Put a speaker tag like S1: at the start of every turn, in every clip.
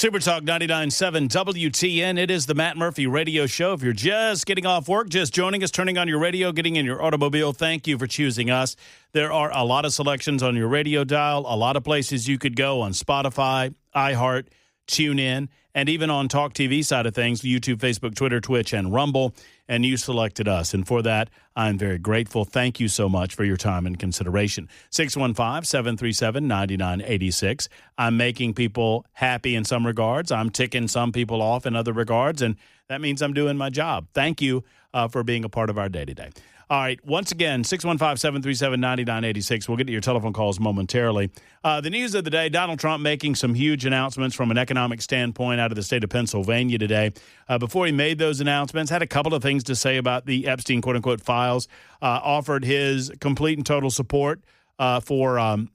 S1: Super Talk 99.7 WTN. It is the Matt Murphy Radio Show. If you're just getting off work, just joining us, turning on your radio, getting in your automobile, thank you for choosing us. There are a lot of selections on your radio dial, a lot of places you could go on Spotify, iHeart, TuneIn, and even on Talk TV side of things, YouTube, Facebook, Twitter, Twitch, and Rumble. And you selected us. And for that, I'm very grateful. Thank you so much for your time and consideration. 615-737-9986. I'm making people happy in some regards. I'm ticking some people off in other regards. And that means I'm doing my job. Thank you for being a part of our day-to-day. All right. Once again, 615-737-9986. We'll get to your telephone calls momentarily. The news of the day, Donald Trump making some huge announcements from an economic standpoint out of the state of Pennsylvania today. Before he made those announcements, had a couple of things to say about the Epstein, quote-unquote, files, offered his complete and total support for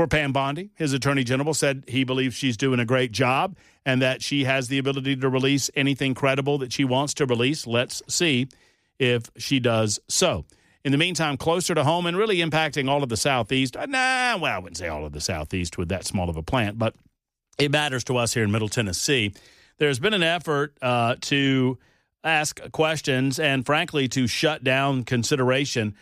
S1: Pam Bondi. His attorney general said he believes she's doing a great job and that she has the ability to release anything credible that she wants to release. Let's see if she does so. In the meantime, closer to home and really impacting all of the Southeast. I wouldn't say all of the Southeast with that small of a plant, but it matters to us here in Middle Tennessee. There's been an effort to ask questions and, frankly, to shut down consideration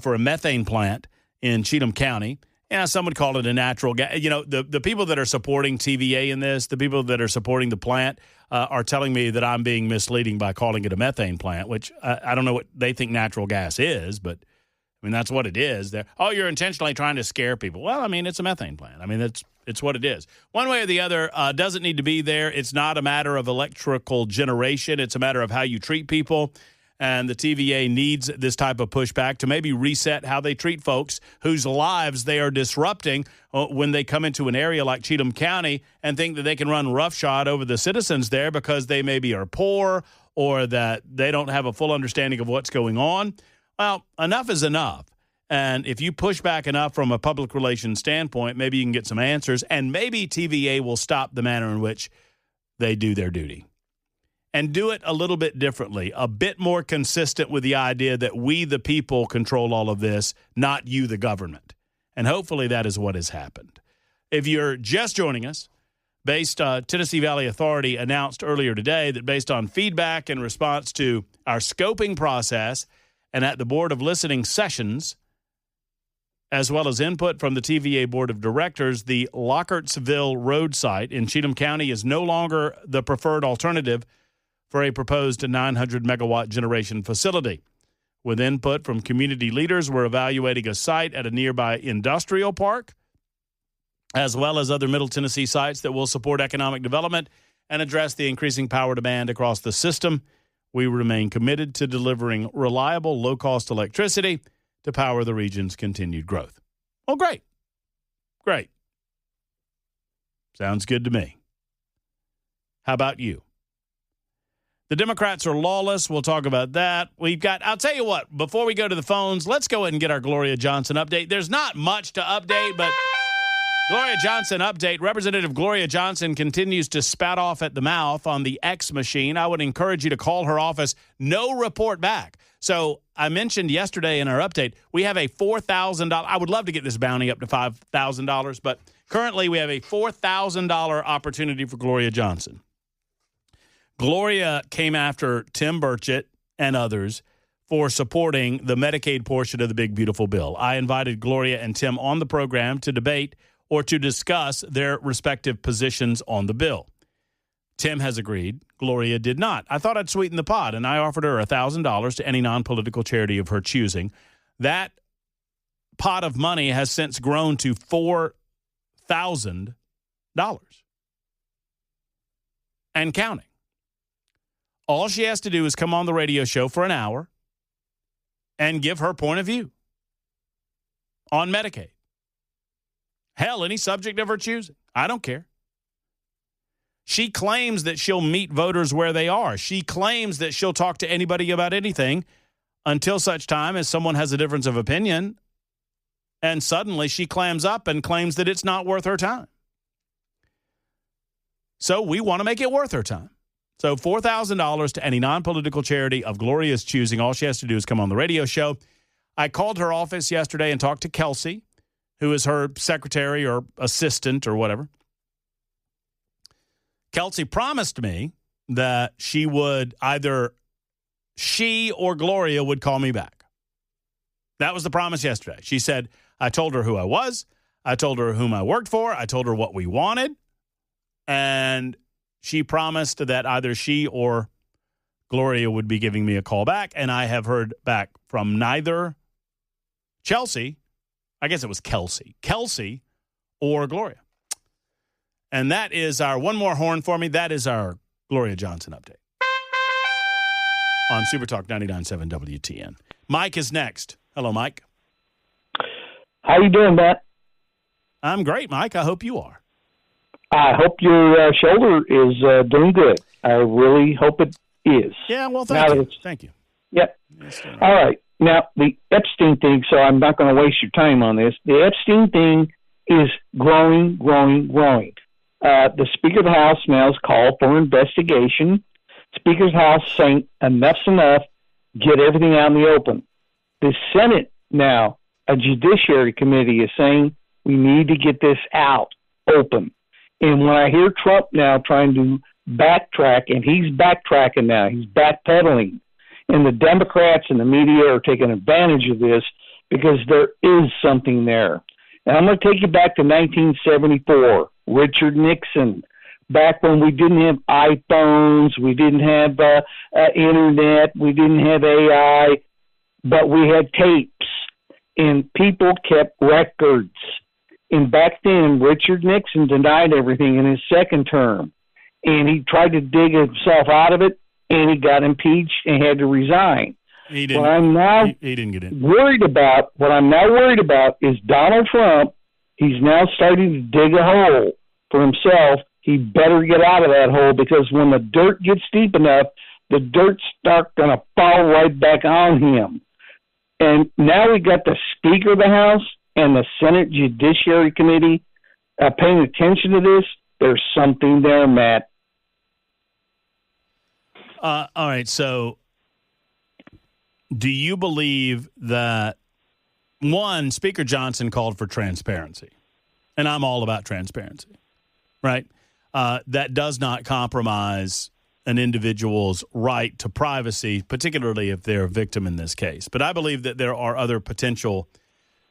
S1: for a methane plant in Cheatham County. Yeah, some would call it a natural gas. You know, the people that are supporting TVA in this, the people that are supporting the plant, are telling me that I'm being misleading by calling it a methane plant, which I don't know what they think natural gas is, but, I mean, that's what it is. You're intentionally trying to scare people. Well, I mean, it's a methane plant. I mean, it's what it is. One way or the other, doesn't need to be there. It's not a matter of electrical generation. It's a matter of how you treat people. And the TVA needs this type of pushback to maybe reset how they treat folks whose lives they are disrupting when they come into an area like Cheatham County and think that they can run roughshod over the citizens there because they maybe are poor or that they don't have a full understanding of what's going on. Well, enough is enough. And if you push back enough from a public relations standpoint, maybe you can get some answers, and maybe TVA will stop the manner in which they do their duty. And do it a little bit differently, a bit more consistent with the idea that we, the people, control all of this, not you, the government. And hopefully that is what has happened. If you're just joining us, Tennessee Valley Authority announced earlier today that based on feedback in response to our scoping process and at the Board of Listening sessions, as well as input from the TVA Board of Directors, the Lockertsville Road site in Cheatham County is no longer the preferred alternative for a proposed 900-megawatt generation facility. With input from community leaders, we're evaluating a site at a nearby industrial park, as well as other Middle Tennessee sites that will support economic development and address the increasing power demand across the system. We remain committed to delivering reliable, low-cost electricity to power the region's continued growth. Well, great. Great. Sounds good to me. How about you? The Democrats are lawless. We'll talk about that. I'll tell you what, before we go to the phones, let's go ahead and get our Gloria Johnson update. There's not much to update, but Gloria Johnson update. Representative Gloria Johnson continues to spat off at the mouth on the X machine. I would encourage you to call her office. No report back. So I mentioned yesterday in our update, we have a $4,000. I would love to get this bounty up to $5,000, but currently we have a $4,000 opportunity for Gloria Johnson. Gloria came after Tim Burchett and others for supporting the Medicaid portion of the Big Beautiful Bill. I invited Gloria and Tim on the program to debate or to discuss their respective positions on the bill. Tim has agreed. Gloria did not. I thought I'd sweeten the pot, and I offered her $1,000 to any non-political charity of her choosing. That pot of money has since grown to $4,000 and counting. All she has to do is come on the radio show for an hour and give her point of view on Medicaid. Hell, any subject of her choosing. I don't care. She claims that she'll meet voters where they are. She claims that she'll talk to anybody about anything until such time as someone has a difference of opinion, and suddenly she clams up and claims that it's not worth her time. So we want to make it worth her time. So $4,000 to any non-political charity of Gloria's choosing. All she has to do is come on the radio show. I called her office yesterday and talked to Kelsey, who is her secretary or assistant or whatever. Kelsey promised me that she or Gloria would call me back. That was the promise yesterday. She said, I told her who I was. I told her whom I worked for. I told her what we wanted. And she promised that either she or Gloria would be giving me a call back. And I have heard back from neither Kelsey or Gloria. And that is our one more horn for me. That is our Gloria Johnson update on Super Talk 99.7 WTN. Mike is next. Hello, Mike.
S2: How you doing, Matt?
S1: I'm great, Mike. I hope you are.
S2: I hope your shoulder is doing good. I really hope it is.
S1: Yeah, well, thank you. Thank you.
S2: Yep. All right. Now, the Epstein thing, so I'm not going to waste your time on this. The Epstein thing is growing. The Speaker of the House now has called for investigation. Speaker of the House saying enough's enough, get everything out in the open. The Senate now, a Judiciary Committee, is saying we need to get this out open. And when I hear Trump now trying to backtrack, and he's backtracking now, he's backpedaling, and the Democrats and the media are taking advantage of this because there is something there. And I'm going to take you back to 1974, Richard Nixon, back when we didn't have iPhones, we didn't have internet, we didn't have AI, but we had tapes, and people kept records. And back then, Richard Nixon denied everything in his second term, and he tried to dig himself out of it, and he got impeached and had to resign.
S1: He didn't.
S2: What I'm now
S1: he didn't get in.
S2: What I'm now worried about is Donald Trump. He's now starting to dig a hole for himself. He better get out of that hole, because when the dirt gets deep enough, the dirt's not going to fall right back on him. And now we got the Speaker of the House and the Senate Judiciary Committee paying attention to this. There's something there, Matt.
S1: All right, so do you believe that, one, Speaker Johnson called for transparency, and I'm all about transparency, right? That does not compromise an individual's right to privacy, particularly if they're a victim in this case. But I believe that there are other potential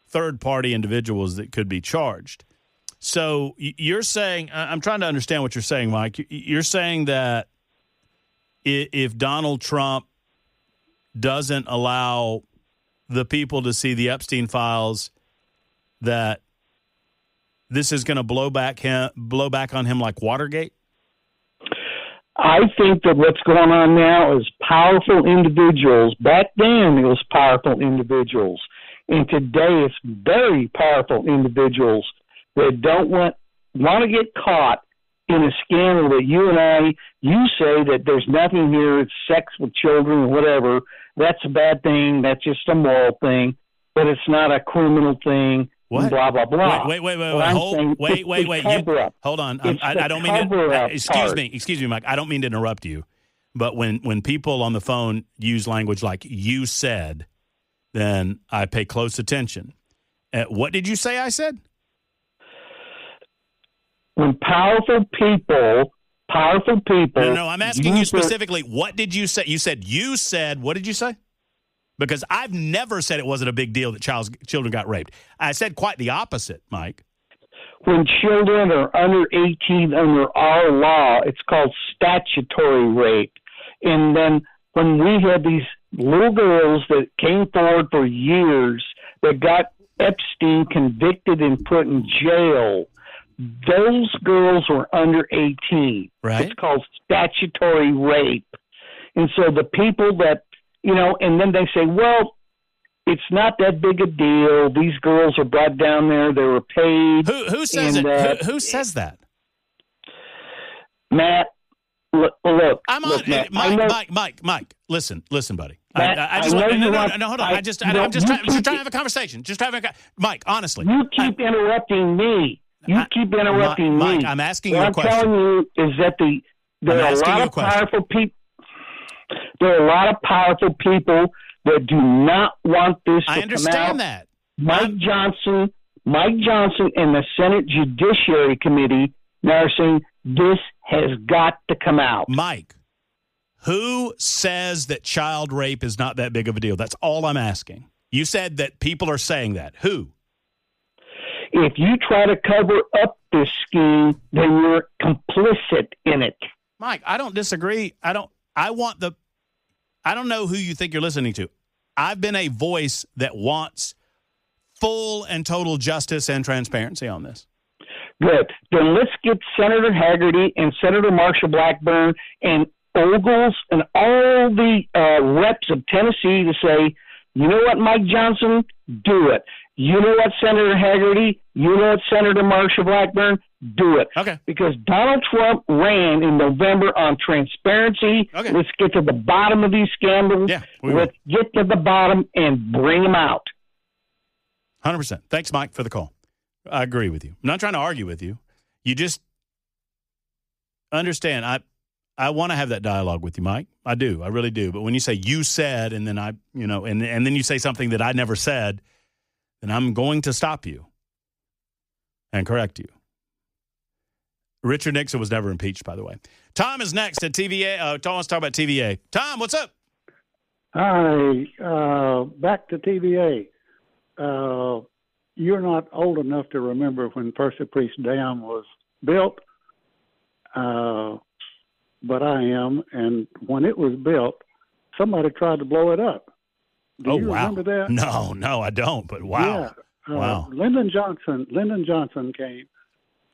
S1: third-party individuals that could be charged. So you're saying, I'm trying to understand what you're saying, Mike. You're saying that if Donald Trump doesn't allow the people to see the Epstein files, that this is going to blow back on him like Watergate?
S2: I think that what's going on now is powerful individuals. Back then, it was powerful individuals. And today, it's very powerful individuals that don't want to get caught in a scandal that you say that there's nothing here, it's sex with children or whatever. That's a bad thing. That's just a moral thing. But it's not a criminal thing.
S1: What?
S2: Blah, blah, blah.
S1: Wait. Hold on. I don't mean to. Excuse me, Mike. I don't mean to interrupt you. But when people on the phone use language like "you said," then I pay close attention. What did you say I said?
S2: When powerful people.
S1: No, I'm asking you specifically. What did you say? You said. What did you say? Because I've never said it wasn't a big deal that children got raped. I said quite the opposite, Mike.
S2: When children are under 18 under our law, it's called statutory rape. And then when we had these little girls that came forward for years that got Epstein convicted and put in jail, those girls were under 18.
S1: Right.
S2: It's called statutory rape. And so the people that, and then they say, well, it's not that big a deal. These girls are brought down there. They were paid.
S1: Who says it? Who says that?
S2: Matt, look.
S1: Mike, listen, buddy.
S2: Matt,
S1: hold on. I'm just trying to have a conversation. Mike, honestly.
S2: You keep interrupting me.
S1: Mike, I'm asking you a question.
S2: What I'm telling you is that there are a lot of powerful people. There are a lot of powerful people that do not want this to come out.
S1: I understand that.
S2: Mike Johnson and the Senate Judiciary Committee Nursing, this has got to come out.
S1: Mike, who says that child rape is not that big of a deal? That's all I'm asking. You said that people are saying that. Who?
S2: If you try to cover up this scheme, then you're complicit in it.
S1: Mike, I don't disagree. I don't know who you think you're listening to. I've been a voice that wants full and total justice and transparency on this.
S2: Good. Then let's get Senator Hagerty and Senator Marsha Blackburn and Ogles and all the reps of Tennessee to say, you know what, Mike Johnson, do it. You know what, Senator Hagerty, you know what, Senator Marsha Blackburn, do it.
S1: Okay.
S2: Because Donald Trump ran in November on transparency.
S1: Okay.
S2: Let's get to the bottom of these scandals.
S1: Yeah,
S2: let's get to the bottom and bring them out.
S1: 100%. Thanks, Mike, for the call. I agree with you. I'm not trying to argue with you. You just understand. I want to have that dialogue with you, Mike. I do. I really do. But when you say you said, and then and then you say something that I never said, then I'm going to stop you and correct you. Richard Nixon was never impeached, by the way. Tom is next at TVA. Tom wants to talk about TVA. Tom, what's up?
S3: Hi. Back to TVA. You're not old enough to remember when Percy Priest Dam was built, but I am. And when it was built, somebody tried to blow it up. Do you remember that?
S1: No, I don't. But wow,
S3: yeah.
S1: Wow.
S3: Lyndon Johnson came,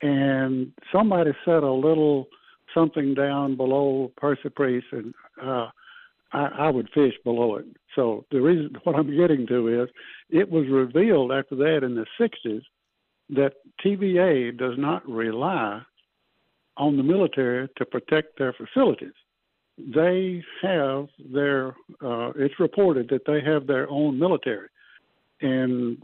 S3: and somebody set a little something down below Percy Priest, and I would fish below it. So the reason, what I'm getting to is, it was revealed after that in the 60s that TVA does not rely on the military to protect their facilities. They have their, it's reported that they have their own military. And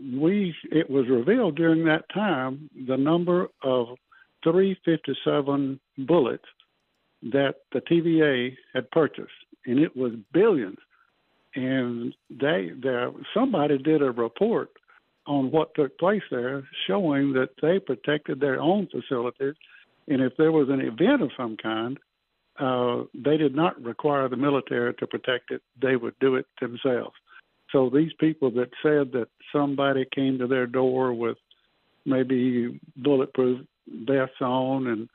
S3: it was revealed during that time the number of 357 bullets that the TVA had purchased, and it was billions. And somebody did a report on what took place there, showing that they protected their own facilities, and if there was an event of some kind, they did not require the military to protect it. They would do it themselves. So these people that said that somebody came to their door with maybe bulletproof vests on,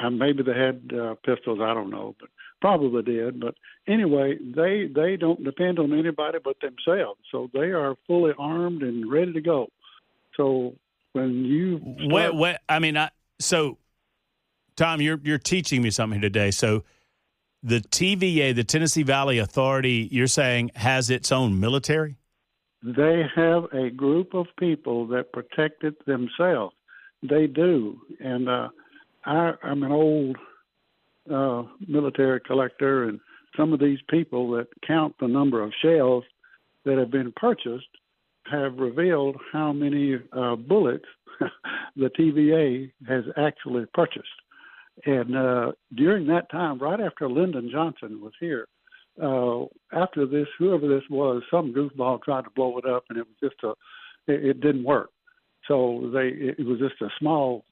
S3: and maybe they had pistols, I don't know, but probably did. But anyway, they don't depend on anybody but themselves. So they are fully armed and ready to go. So when you
S1: so Tom, you're teaching me something today. So the TVA, the Tennessee Valley Authority, you're saying has its own military?
S3: They have a group of people that protect it themselves. They do. And I'm an old military collector, and some of these people that count the number of shells that have been purchased have revealed how many bullets the TVA has actually purchased. And during that time, right after Lyndon Johnson was here, after this, whoever this was, some goofball tried to blow it up, and it was just it didn't work. So it was just a small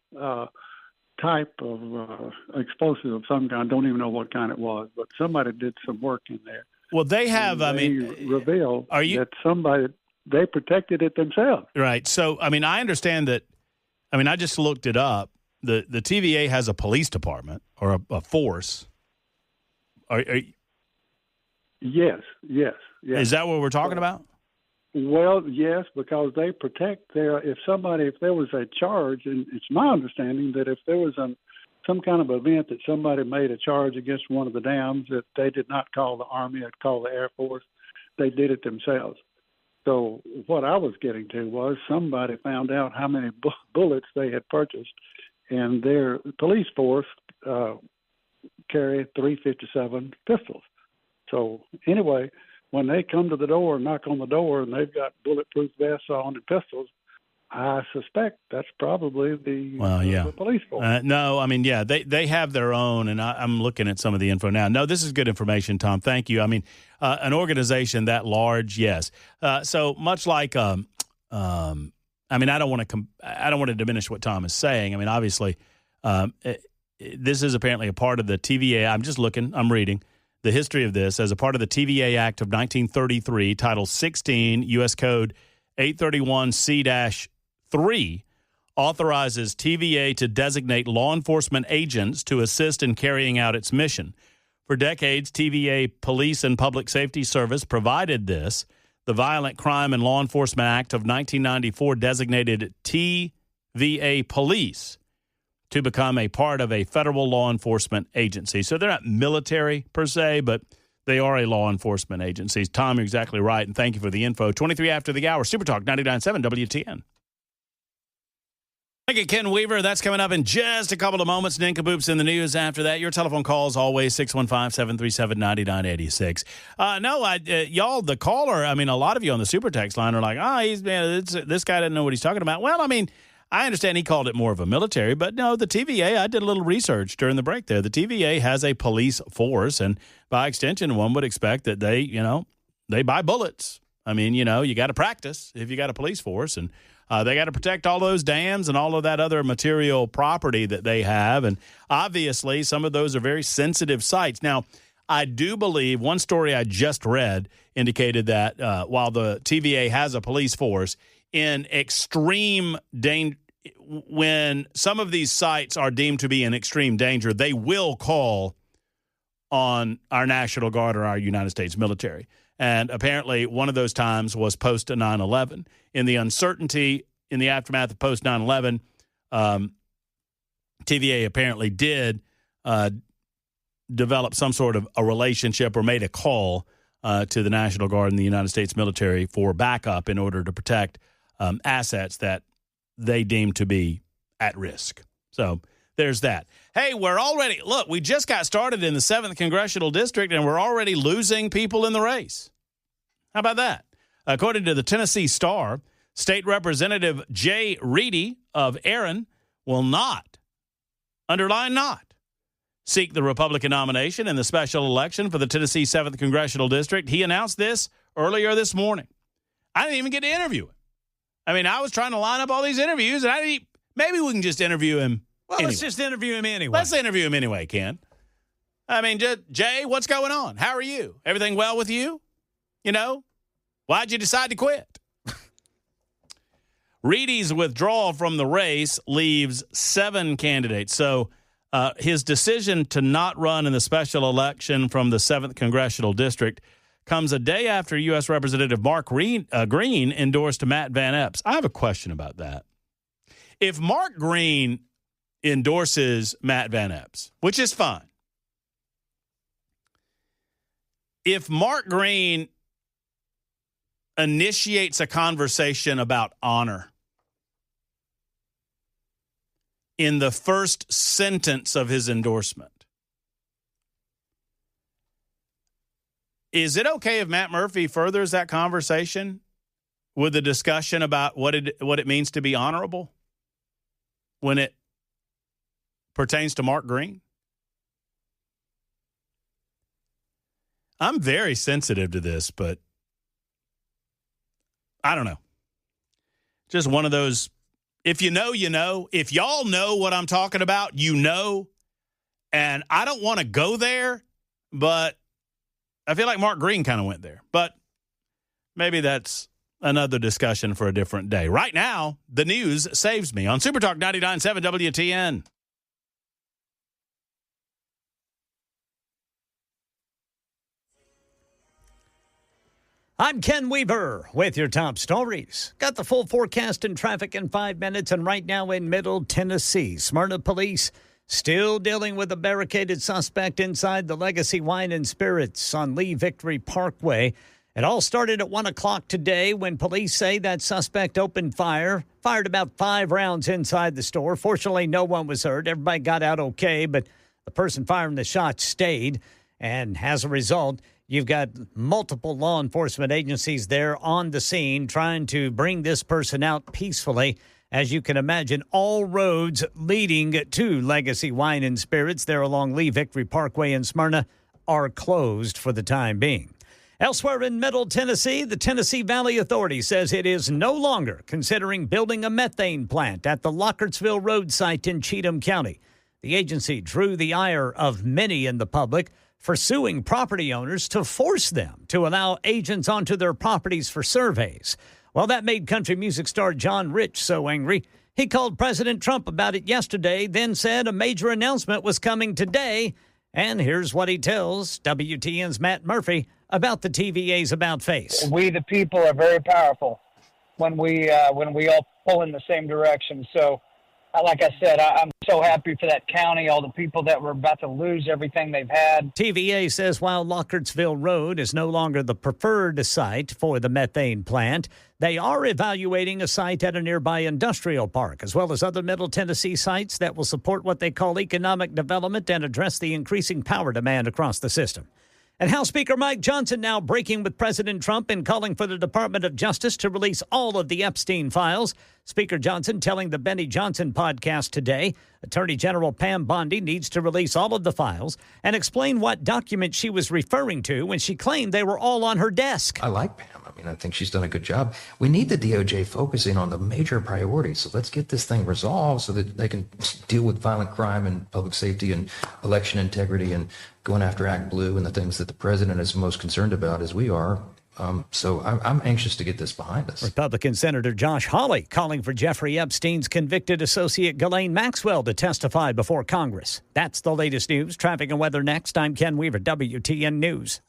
S3: type of explosive of some kind. I don't even know what kind it was, but somebody did some work in there.
S1: Well, they have,
S3: revealed that they protected it themselves.
S1: Right. So, I understand that. I just looked it up. The TVA has a police department or a force.
S3: Yes.
S1: Is that what we're talking about?
S3: Well, yes, because they protect if there was a charge, and it's my understanding that if there was some kind of event that somebody made a charge against one of the dams, that they did not call the Army, they'd call the Air Force. They did it themselves. So what I was getting to was somebody found out how many bullets they had purchased, and their police force carried 357 pistols. So anyway, when they come to the door and knock on the door and they've got bulletproof vests on and pistols, I suspect that's probably the police force.
S1: They have their own, and I'm looking at some of the info now. No, this is good information, Tom. Thank you. An organization that large, yes. So much like I mean, I don't want to diminish what Tom is saying. I mean, obviously, this is apparently a part of the TVA. I'm reading the history of this as a part of the TVA Act of 1933, Title 16, U.S. Code 831C-3, authorizes TVA to designate law enforcement agents to assist in carrying out its mission. For decades, TVA Police and Public Safety Service provided this. The Violent Crime and Law Enforcement Act of 1994 designated TVA Police to become a part of a federal law enforcement agency. So they're not military per se, but they are a law enforcement agency. Tom, you're exactly right, and thank you for the info. 23 after the hour, Super Talk 99.7 WTN. Thank you, Ken Weaver. That's coming up in just a couple of moments. Nincompoops in the news after that. Your telephone calls always 615-737-9986. Y'all, the caller, I mean, a lot of you on the super text line are like, this guy doesn't know what he's talking about. Well, I mean, I understand he called it more of a military, but no, the TVA, I did a little research during the break there. The TVA has a police force, and by extension, one would expect that they buy bullets. I mean, you got to practice if you got a police force, and they got to protect all those dams and all of that other material property that they have. And obviously, some of those are very sensitive sites. Now, I do believe one story I just read indicated that while the TVA has a police force, in extreme danger, when some of these sites are deemed to be in extreme danger, they will call on our National Guard or our United States military. And apparently one of those times was post 9/11. In the uncertainty, in the aftermath of post 9/11, TVA apparently did develop some sort of a relationship or made a call to the National Guard and the United States military for backup in order to protect assets that they deem to be at risk. So there's that. Hey, we just got started in the 7th Congressional District, and we're already losing people in the race. How about that? According to the Tennessee Star, State Representative Jay Reedy of Aaron will not, underline not, seek the Republican nomination in the special election for the Tennessee 7th Congressional District. He announced this earlier this morning. I didn't even get to interview him. I mean, I was trying to line up all these interviews, and maybe we can just interview him.
S4: Well,
S1: anyway.
S4: Let's just interview him anyway.
S1: Let's interview him anyway, Ken. I mean, Jay, what's going on? How are you? Everything well with you? Why'd you decide to quit? Reedy's withdrawal from the race leaves 7 candidates. So his decision to not run in the special election from the 7th Congressional District comes a day after U.S. Representative Mark Green endorsed Matt Van Epps. I have a question about that. If Mark Green endorses Matt Van Epps, which is fine, if Mark Green initiates a conversation about honor in the first sentence of his endorsement, is it okay if Matt Murphy furthers that conversation with a discussion about what it means to be honorable when it pertains to Mark Green? I'm very sensitive to this, but I don't know. Just one of those, if you know, you know. If y'all know what I'm talking about, you know. And I don't want to go there, but I feel like Mark Green kind of went there. But maybe that's another discussion for a different day. Right now, the news saves me on Super Talk 99.7 WTN.
S4: I'm Ken Weaver with your top stories. Got the full forecast and traffic in 5 minutes, and right now in Middle Tennessee, Smyrna police still dealing with a barricaded suspect inside the Legacy Wine and Spirits on Lee Victory Parkway. It all started at 1 o'clock today when police say that suspect opened fire, fired about 5 rounds inside the store. Fortunately, no one was hurt. Everybody got out okay, but the person firing the shot stayed, and as a result, you've got multiple law enforcement agencies there on the scene trying to bring this person out peacefully. As you can imagine, all roads leading to Legacy Wine and Spirits there along Lee Victory Parkway in Smyrna are closed for the time being. Elsewhere in Middle Tennessee, the Tennessee Valley Authority says it is no longer considering building a methane plant at the Lockertsville Road site in Cheatham County. The agency drew the ire of many in the public for suing property owners to force them to allow agents onto their properties for surveys. Well, that made country music star John Rich so angry, he called President Trump about it yesterday, then said a major announcement was coming today. And here's what he tells WTN's Matt Murphy about the TVA's about face.
S5: We, the people, are very powerful when we all pull in the same direction. So, like I said, I'm so happy for that county, all the people that were about to lose everything they've had.
S4: TVA says while Lockertsville Road is no longer the preferred site for the methane plant, they are evaluating a site at a nearby industrial park, as well as other Middle Tennessee sites that will support what they call economic development and address the increasing power demand across the system. And House Speaker Mike Johnson now breaking with President Trump and calling for the Department of Justice to release all of the Epstein files. Speaker Johnson telling the Benny Johnson podcast today, Attorney General Pam Bondi needs to release all of the files and explain what documents she was referring to when she claimed they were all on her desk.
S6: I like Pam. I mean, I think she's done a good job. We need the DOJ focusing on the major priorities. So let's get this thing resolved so that they can deal with violent crime and public safety and election integrity and going after Act Blue and the things that the president is most concerned about, as we are. So I'm anxious to get this behind us.
S4: Republican Senator Josh Hawley calling for Jeffrey Epstein's convicted associate Ghislaine Maxwell to testify before Congress. That's the latest news. Traffic and weather next. I'm Ken Weaver, WTN News.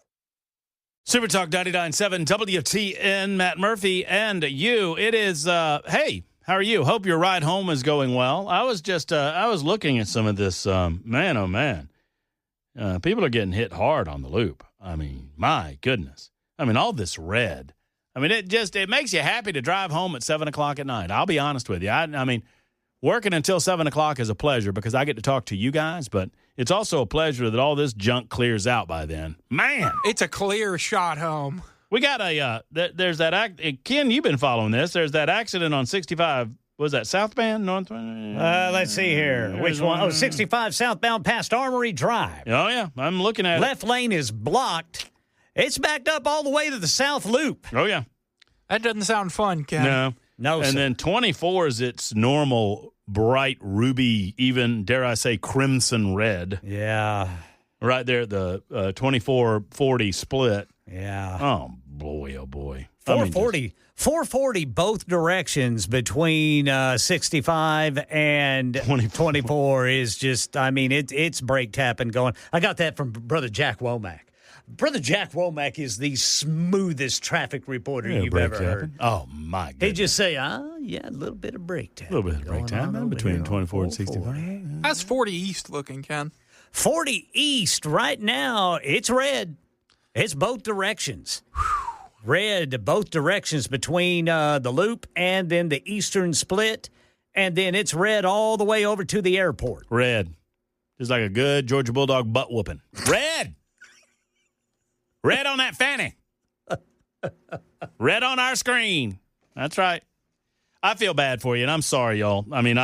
S1: Super Talk 99.7 WTN, Matt Murphy, and you. It is, hey, how are you? Hope your ride home is going well. I was just, I was looking at some of this, man, oh, man. People are getting hit hard on the loop. I mean, my goodness. I mean, all this red. I mean, it makes you happy to drive home at 7 o'clock at night. I'll be honest with you. I mean, working until 7 o'clock is a pleasure because I get to talk to you guys, but it's also a pleasure that all this junk clears out by then. Man.
S7: It's a clear shot home.
S1: We got there's that, Ken, you've been following this. There's that accident on 65. Was that southbound? North?
S4: Let's see here. Which one? Oh, 65 southbound past Armory Drive.
S1: Oh, yeah. I'm looking at
S4: Left lane is blocked. It's backed up all the way to the South Loop.
S1: Oh, yeah.
S7: That doesn't sound fun, Ken.
S1: No, and then 24 is its normal bright ruby, even, dare I say, crimson red.
S4: Yeah.
S1: Right there, the 24-40 split.
S4: Yeah.
S1: Oh, boy, oh, boy.
S4: 440 both directions between 65 and 24 is just, I mean, it's brake tapping going. I got that from Brother Jack Womack. Brother Jack Womack is the smoothest traffic reporter you've ever heard.
S1: Oh, my goodness.
S4: He'd just say, yeah, a little bit of brake tap.
S1: A little bit of brake tap between 24 and 65.
S7: How's 40 East looking, Ken?
S4: 40 East right now, it's red. It's both directions. Red both directions between the loop and then the eastern split. And then it's red all the way over to the airport.
S1: Red. Just like a good Georgia Bulldog butt whooping. Red. Red on that fanny. Red on our screen. That's right. I feel bad for you, and I'm sorry, y'all. I mean,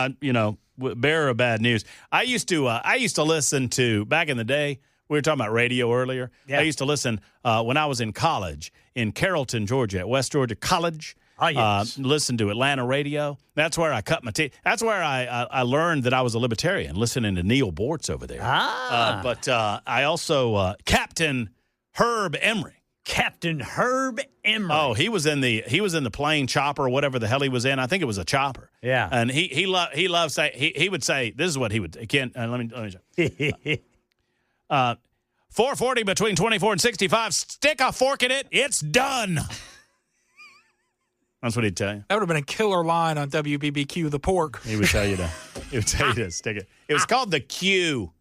S1: bearer of bad news. I used to listen to, back in the day, we were talking about radio earlier. Yeah. I used to listen when I was in college in Carrollton, Georgia, at West Georgia College.
S4: Oh, yes.
S1: Listen to Atlanta radio. That's where I cut my teeth. That's where I learned that I was a libertarian, listening to Neil Bortz over there. But I also, Captain Herb Emery.
S4: Captain Herb Emery.
S1: Oh, he was in the plane chopper or whatever the hell he was in. I think it was a chopper.
S4: Yeah.
S1: And he loved saying, he would say, this is what he would, Ken, let me show. 440 between 24 and 65. Stick a fork in it. It's done. That's what he'd tell you.
S7: That would have been a killer line on WBBQ, the pork.
S1: He would tell you to stick it. It was called the Q,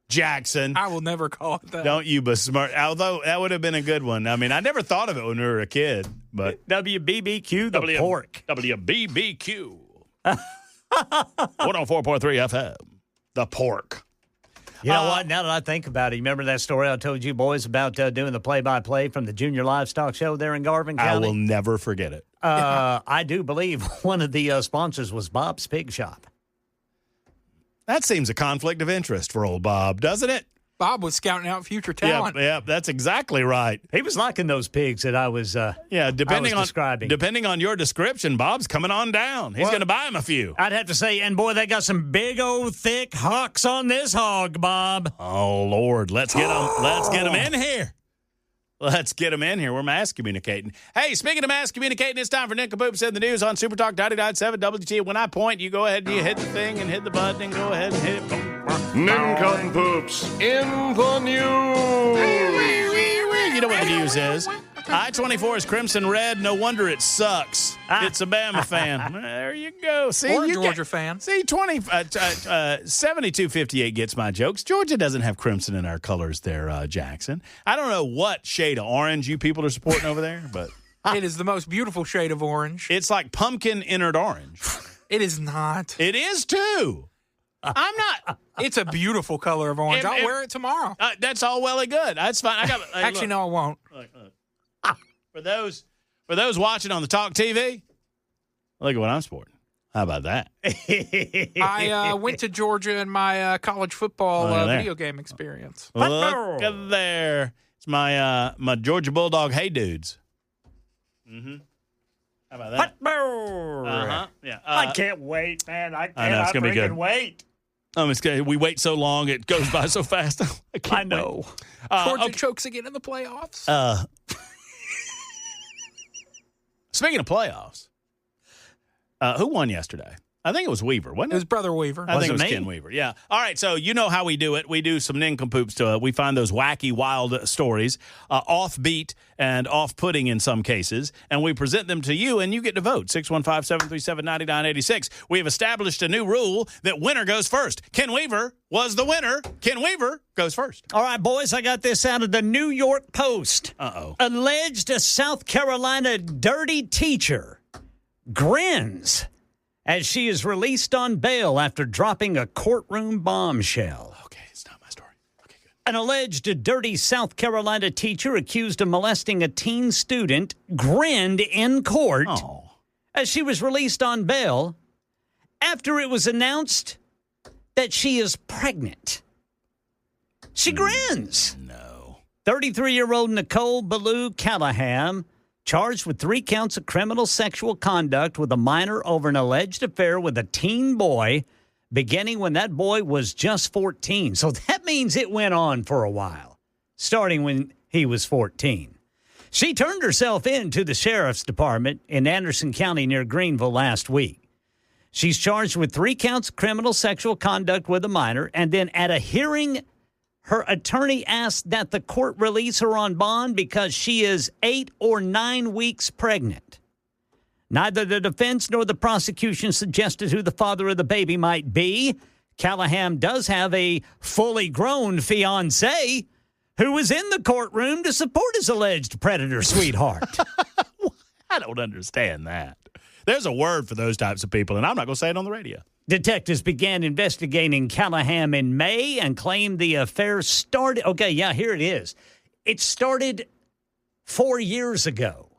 S1: Jackson.
S7: I will never call it that.
S1: Don't you besmirch. Although that would have been a good one. I mean, I never thought of it when we were a kid. But
S4: WBBQ, the pork.
S1: WBBQ. 104.3 FM, the pork.
S4: You know what? Now that I think about it, you remember that story I told you boys about doing the play-by-play from the Junior Livestock Show there in Garvin County?
S1: I will never forget it.
S4: I do believe one of the sponsors was Bob's Pig Shop.
S1: That seems a conflict of interest for old Bob, doesn't it?
S7: Bob was scouting out future talent.
S1: Yeah, that's exactly right.
S4: He was liking those pigs that I was describing.
S1: Depending on your description, Bob's coming on down. He's going to buy him a few.
S4: I'd have to say, and boy, they got some big old thick hocks on this hog, Bob.
S1: Oh Lord, let's get him in here. Let's get him in here. We're mass communicating. Hey, speaking of mass communicating, it's time for Nincompoops in the News on Super Talk 99.7 WT. When I point, you go ahead and you hit the thing and hit the button and go ahead and hit it.
S8: Nincompoops in the News.
S1: You know what the news is. I-24 is crimson red. No wonder it sucks. It's a Bama fan. There you go. See,
S7: or a Georgia fan.
S1: See, 7258 gets my jokes. Georgia doesn't have crimson in our colors there, Jackson. I don't know what shade of orange you people are supporting over there, but
S7: it is the most beautiful shade of orange.
S1: It's like pumpkin entered orange.
S7: It is not.
S1: It is too. I'm not.
S7: It's a beautiful color of orange. I'll wear it tomorrow.
S1: That's all well and good. That's fine. I got.
S7: Actually, no, I won't.
S1: Look. For those watching on the Talk TV, look at what I'm sporting. How about that?
S7: I went to Georgia in my college football video game experience.
S1: Look at there. It's my Georgia Bulldog Hey Dudes. Mm-hmm. How about that?
S4: Uh-huh.
S1: Yeah.
S4: I can't wait, man. I
S1: know, it's
S4: cannot
S1: gonna be good.
S4: wait.
S1: We wait so long, it goes by so fast. I
S4: know.
S7: Georgia chokes again in the playoffs.
S1: Speaking of playoffs, who won yesterday? I think it was Weaver, wasn't it?
S7: It was Brother Weaver.
S1: I think it was Ken Weaver, yeah. All right, so you know how we do it. We do some nincompoops. We find those wacky, wild stories, offbeat and off-putting in some cases, and we present them to you, and you get to vote. 615-737-9986. We have established a new rule that winner goes first. Ken Weaver was the winner. Ken Weaver goes first.
S4: All right, boys, I got this out of the New York Post.
S1: Uh-oh.
S4: Alleged South Carolina dirty teacher grins as she is released on bail after dropping a courtroom bombshell.
S1: Okay, it's not my story. Okay, good.
S4: An alleged dirty South Carolina teacher accused of molesting a teen student grinned in court as she was released on bail after it was announced that she is pregnant. She grins.
S1: No.
S4: 33-year-old Nicole Ballou Callahan, charged with 3 counts of criminal sexual conduct with a minor over an alleged affair with a teen boy, beginning when that boy was just 14. So that means it went on for a while, starting when he was 14. She turned herself in to the sheriff's department in Anderson County near Greenville last week. She's charged with 3 counts of criminal sexual conduct with a minor, and then at a hearing, her attorney asked that the court release her on bond because she is 8 or 9 weeks pregnant. Neither the defense nor the prosecution suggested who the father of the baby might be. Callahan does have a fully grown fiancé who was in the courtroom to support his alleged predator sweetheart.
S1: I don't understand that. There's a word for those types of people, and I'm not going to say it on the radio.
S4: Detectives began investigating Callahan in May and claimed the affair started. Okay, yeah, here it is. It started 4 years ago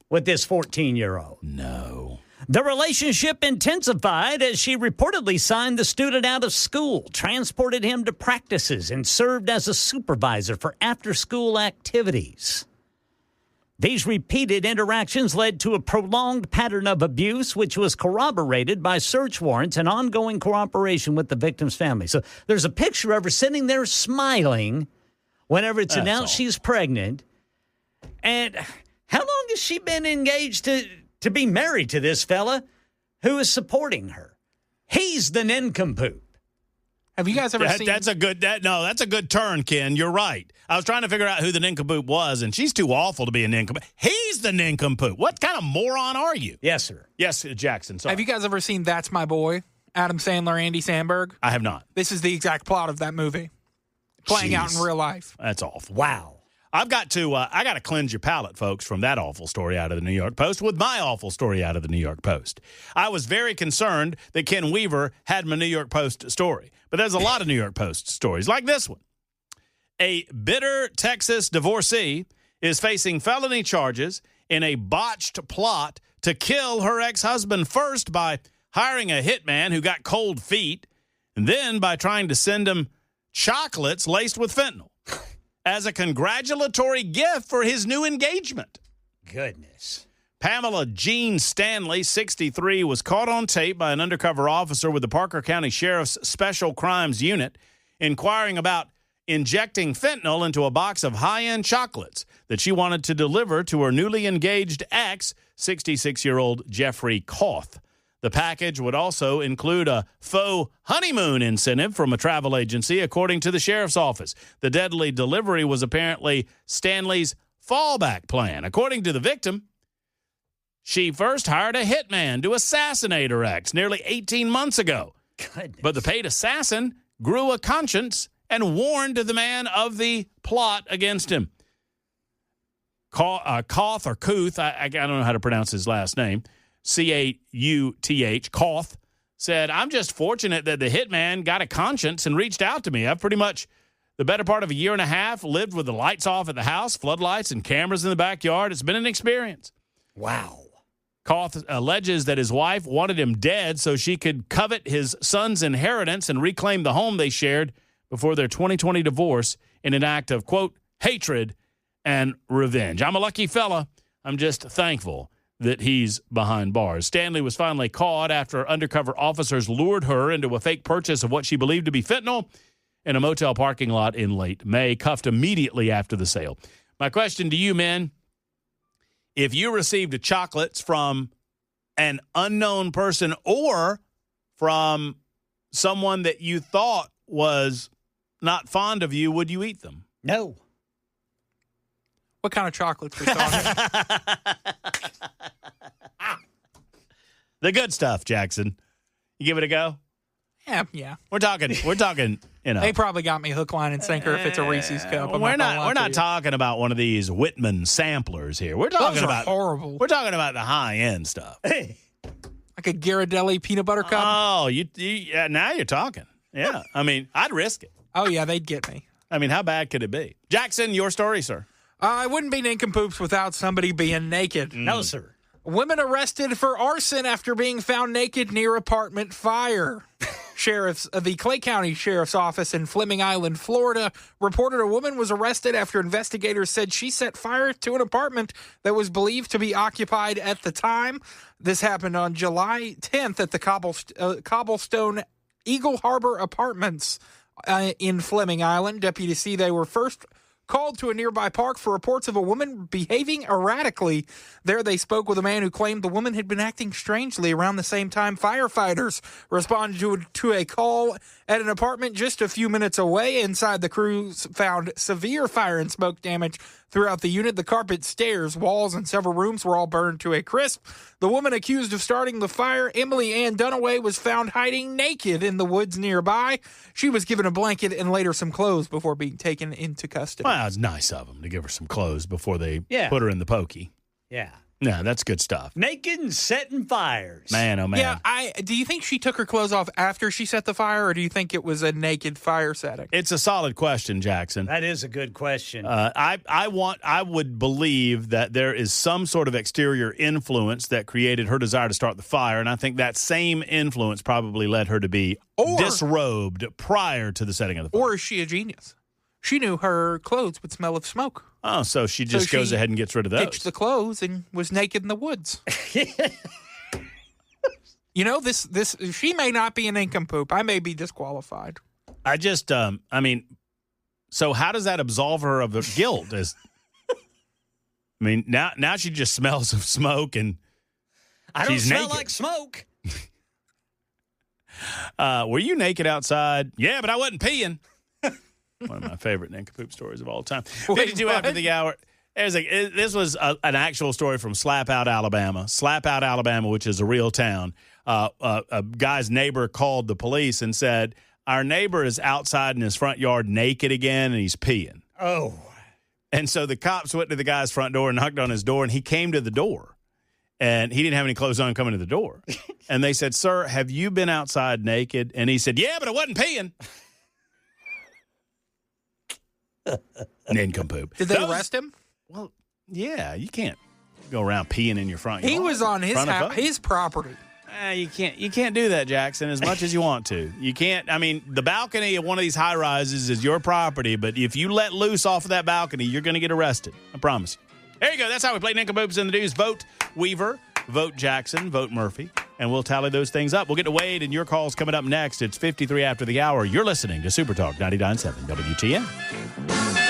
S4: with this 14-year-old.
S1: No.
S4: The relationship intensified as she reportedly signed the student out of school, transported him to practices, and served as a supervisor for after-school activities. These repeated interactions led to a prolonged pattern of abuse, which was corroborated by search warrants and ongoing cooperation with the victim's family. So there's a picture of her sitting there smiling whenever it's announced she's pregnant. And how long has she been engaged to be married to this fella who is supporting her? He's the nincompoop.
S7: Have you guys ever seen?
S1: That's a good turn, Ken. You're right. I was trying to figure out who the nincompoop was, and she's too awful to be a nincompoop. He's the nincompoop. What kind of moron are you?
S4: Yes, sir.
S1: Yes, Jackson. Sorry.
S7: Have you guys ever seen That's My Boy? Adam Sandler, Andy Samberg?
S1: I have not.
S7: This is the exact plot of that movie, playing out in real life.
S1: That's awful.
S4: Wow.
S1: I got to cleanse your palate, folks, from that awful story out of the New York Post with my awful story out of the New York Post. I was very concerned that Ken Weaver had my New York Post story, but there's a lot of New York Post stories like this one. A bitter Texas divorcee is facing felony charges in a botched plot to kill her ex-husband first by hiring a hitman who got cold feet, and then by trying to send him chocolates laced with fentanyl as a congratulatory gift for his new engagement.
S4: Goodness.
S1: Pamela Jean Stanley, 63, was caught on tape by an undercover officer with the Parker County Sheriff's Special Crimes Unit inquiring about injecting fentanyl into a box of high-end chocolates that she wanted to deliver to her newly engaged ex, 66-year-old Jeffrey Koth. The package would also include a faux honeymoon incentive from a travel agency, according to the sheriff's office. The deadly delivery was apparently Stanley's fallback plan. According to the victim, she first hired a hitman to assassinate her ex nearly 18 months ago.
S4: Goodness.
S1: But the paid assassin grew a conscience and warned the man of the plot against him. Koth or Kuth, I don't know how to pronounce his last name, Cauth, Koth, said, "I'm just fortunate that the hitman got a conscience and reached out to me. I've pretty much the better part of a year and a half lived with the lights off at the house, floodlights and cameras in the backyard. It's been an experience."
S4: Wow.
S1: Koth alleges that his wife wanted him dead so she could covet his son's inheritance and reclaim the home they shared before their 2020 divorce in an act of, quote, hatred and revenge. I'm a lucky fella. I'm just thankful that he's behind bars. Stanley was finally caught after undercover officers lured her into a fake purchase of what she believed to be fentanyl in a motel parking lot in late May, cuffed immediately after the sale. My question to you, men, if you received chocolates from an unknown person or from someone that you thought was not fond of you, would you eat them?
S4: No.
S7: What kind of chocolates we talking?
S1: The good stuff, Jackson. You give it a go?
S7: Yeah.
S1: We're talking, you know.
S7: They probably got me hook, line, and sinker if it's a Reese's cup.
S1: We're not talking about one of these Whitman samplers here. We're talking
S7: Those are
S1: about
S7: horrible.
S1: We're talking about the high-end stuff.
S7: Like a Ghirardelli peanut butter cup.
S1: Oh, now you're talking. Yeah. I mean, I'd risk it.
S7: Oh, yeah, they'd get me.
S1: I mean, how bad could it be? Jackson, your story, sir.
S7: I wouldn't be nincompoops without somebody being naked.
S4: No, sir.
S7: Women arrested for arson after being found naked near apartment fire. The Clay County Sheriff's Office in Fleming Island, Florida, reported a woman was arrested after investigators said she set fire to an apartment that was believed to be occupied at the time. This happened on July 10th at the Cobblestone Eagle Harbor Apartments in Fleming Island. Deputies say they were first called to a nearby park for reports of a woman behaving erratically. There they spoke with a man who claimed the woman had been acting strangely. Around the same time, firefighters responded to a call at an apartment just a few minutes away. Inside, the crews found severe fire and smoke damage throughout the unit. The carpet, stairs, walls, and several rooms were all burned to a crisp. The woman accused of starting the fire, Emily Ann Dunaway, was found hiding naked in the woods nearby. She was given a blanket and later some clothes before being taken into custody.
S1: Well, it's nice of them to give her some clothes before they put her in the pokey.
S4: Yeah.
S1: Yeah, that's good stuff.
S4: Naked and setting fires.
S1: Man, oh man.
S7: Yeah, do you think she took her clothes off after she set the fire, or do you think it was a naked fire setting?
S1: It's a solid question, Jackson.
S4: That is a good question.
S1: I would believe that there is some sort of exterior influence that created her desire to start the fire, and I think that same influence probably led her to be disrobed prior to the setting of the fire.
S7: Or is she a genius? She knew her clothes would smell of smoke.
S1: Oh, so she just goes ahead and gets rid of those.
S7: Ditched the clothes and was naked in the woods. You know, this she may not be an nincompoop. I may be disqualified.
S1: I just, so how does that absolve her of the guilt? Now she just smells of smoke and
S4: I don't
S1: she's
S4: smell
S1: naked.
S4: like smoke.
S1: Were you naked outside? Yeah, but I wasn't peeing. One of my favorite nincompoop stories of all time. 52 after the hour. This was an actual story from Slapout, Alabama. Slapout, Alabama, which is a real town. A guy's neighbor called the police and said, our neighbor is outside in his front yard naked again, and he's peeing.
S4: Oh.
S1: And so the cops went to the guy's front door and knocked on his door, and he came to the door. And he didn't have any clothes on coming to the door. And they said, sir, have you been outside naked? And he said, yeah, but I wasn't peeing. Nincompoop.
S7: Did they arrest him?
S1: Well, yeah, you can't go around peeing in your front yard.
S7: He was on his property.
S1: You can't do that, Jackson, as much as you want to. You can't. I mean, the balcony of one of these high rises is your property, but if you let loose off of that balcony, you're going to get arrested. I promise you. There you go. That's how we play Nincompoops in the News. Vote Weaver, vote Jackson, vote Murphy, and we'll tally those things up. We'll get to Wade, and your call's coming up next. It's 53 after the hour. You're listening to Super Talk 99.7 WTN.